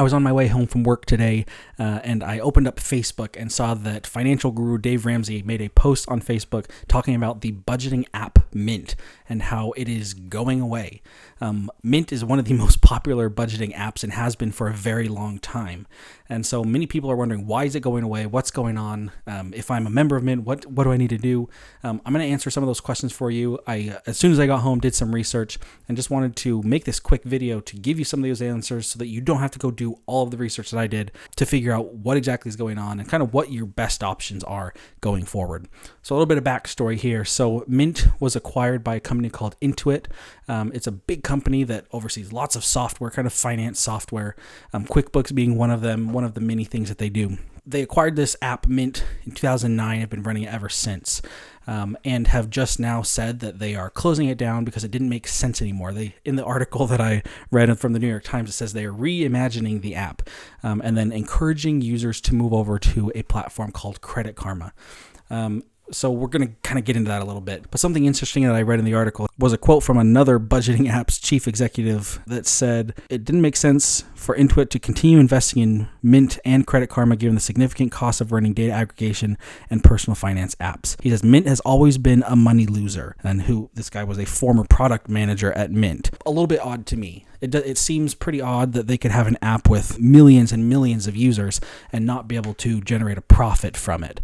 I was on my way home from work today, and I opened up Facebook and saw that financial guru Dave Ramsey made a post on Facebook talking about the budgeting app Mint and how it is going away. Mint is one of the most popular budgeting apps and has been for a very long time. And so many people are wondering, why is it going away? What's going on? If I'm a member of Mint, what do I need to do? I'm going to answer some of those questions for you. I, as soon as I got home, did some research and just wanted to make this quick video to give you some of those answers so that you don't have to go do all of the research that I did to figure out what exactly is going on and kind of what your best options are going forward. So a little bit of backstory here. So Mint was acquired by a company called Intuit. It's a big company that oversees lots of software, kind of finance software, QuickBooks being one of them, one of the many things that they do. They acquired this app Mint in 2009, have been running it ever since, and have just now said that they are closing it down because it didn't make sense anymore. In the article that I read from the New York Times, it says they are reimagining the app and then encouraging users to move over to a platform called Credit Karma. So we're going to kind of get into that a little bit. But something interesting that I read in the article was a quote from another budgeting app's chief executive that said, it didn't make sense for Intuit to continue investing in Mint and Credit Karma given the significant cost of running data aggregation and personal finance apps. He says, Mint has always been a money loser. And this guy was a former product manager at Mint. A little bit odd to me. It seems pretty odd that they could have an app with millions and millions of users and not be able to generate a profit from it.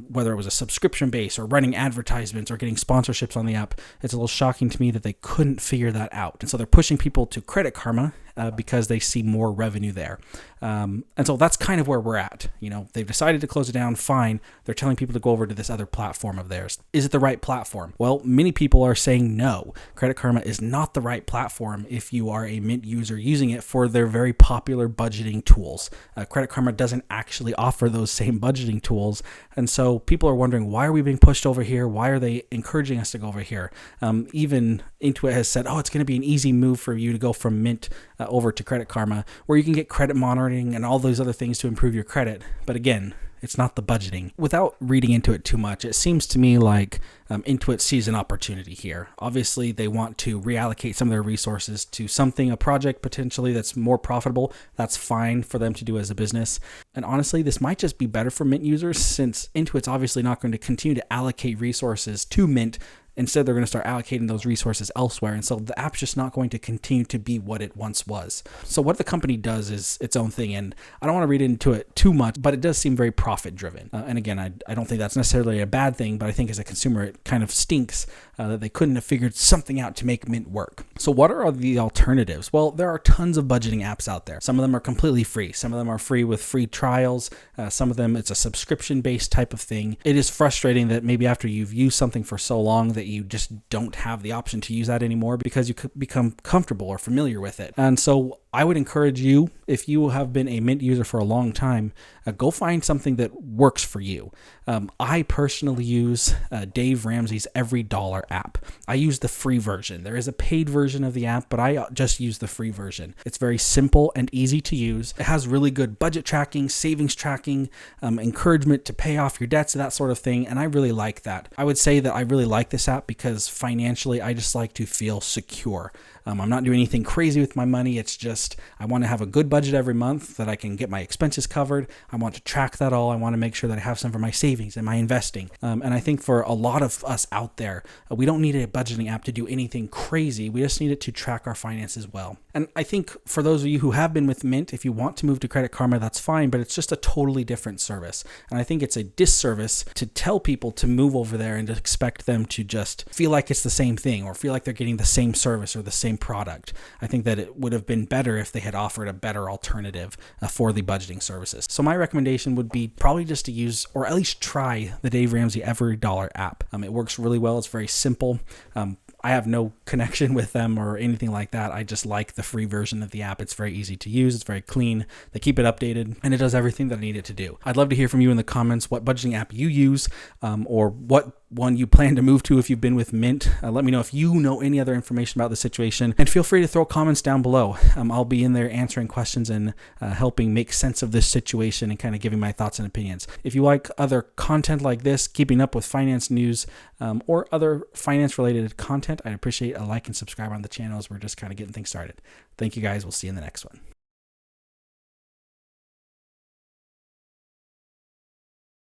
Whether it was a subscription base or running advertisements or getting sponsorships on the app, it's a little shocking to me that they couldn't figure that out. And so they're pushing people to Credit Karma because they see more revenue there. And so that's kind of where we're at. You know, they've decided to close it down, fine. They're telling people to go over to this other platform of theirs. Is it the right platform? Well, many people are saying no. Credit Karma is not the right platform if you are a Mint user using it for their very popular budgeting tools. Credit Karma doesn't actually offer those same budgeting tools. And so people are wondering, why are we being pushed over here? Why are they encouraging us to go over here? Even Intuit has said, it's going to be an easy move for you to go from Mint over to Credit Karma, where you can get credit monitoring and all those other things to improve your credit. But again, it's not the budgeting. Without reading into it too much, it seems to me like Intuit sees an opportunity here. Obviously, they want to reallocate some of their resources to something, a project potentially that's more profitable. That's fine for them to do as a business. And honestly, this might just be better for Mint users since Intuit's obviously not going to continue to allocate resources to Mint. Instead, they're going to start allocating those resources elsewhere. And so the app's just not going to continue to be what it once was. So what the company does is its own thing. And I don't want to read into it too much, but it does seem very profit driven. And again, I don't think that's necessarily a bad thing, but I think as a consumer, it kind of stinks that they couldn't have figured something out to make Mint work. So what are the alternatives? Well, there are tons of budgeting apps out there. Some of them are completely free. Some of them are free with free trials. Some of them, it's a subscription-based type of thing. It is frustrating that maybe after you've used something for so long that you just don't have the option to use that anymore because you could become comfortable or familiar with it. And so I would encourage you, if you have been a Mint user for a long time, go find something that works for you. I personally use Dave Ramsey's Every Dollar app. I use the free version. There is a paid version of the app, but I just use the free version. It's very simple and easy to use. It has really good budget tracking, savings tracking, encouragement to pay off your debts, that sort of thing, and I really like that. I would say that I really like this app because financially, I just like to feel secure. I'm not doing anything crazy with my money. It's just I want to have a good budget every month that I can get my expenses covered. I want to track that all. I want to make sure that I have some for my savings and my investing. And I think for a lot of us out there, we don't need a budgeting app to do anything crazy. We just need it to track our finances well. And I think for those of you who have been with Mint, if you want to move to Credit Karma, that's fine, but it's just a totally different service. And I think it's a disservice to tell people to move over there and to expect them to just feel like it's the same thing or feel like they're getting the same service or the same product. I think that it would have been better if they had offered a better alternative for the budgeting services. So my recommendation would be probably just to use, or at least try, the Dave Ramsey Every Dollar app. It works really well. It's very simple. I have no connection with them or anything like that. I just like the free version of the app. It's very easy to use. It's very clean. They keep it updated and it does everything that I need it to do. I'd love to hear from you in the comments what budgeting app you use or what one you plan to move to if you've been with Mint. Let me know if you know any other information about the situation, and feel free to throw comments down below. I'll be in there answering questions and helping make sense of this situation and kind of giving my thoughts and opinions. If you like other content like this, keeping up with finance news or other finance related content, I'd appreciate a like and subscribe on the channel as we're just kind of getting things started. Thank you guys. We'll see you in the next one.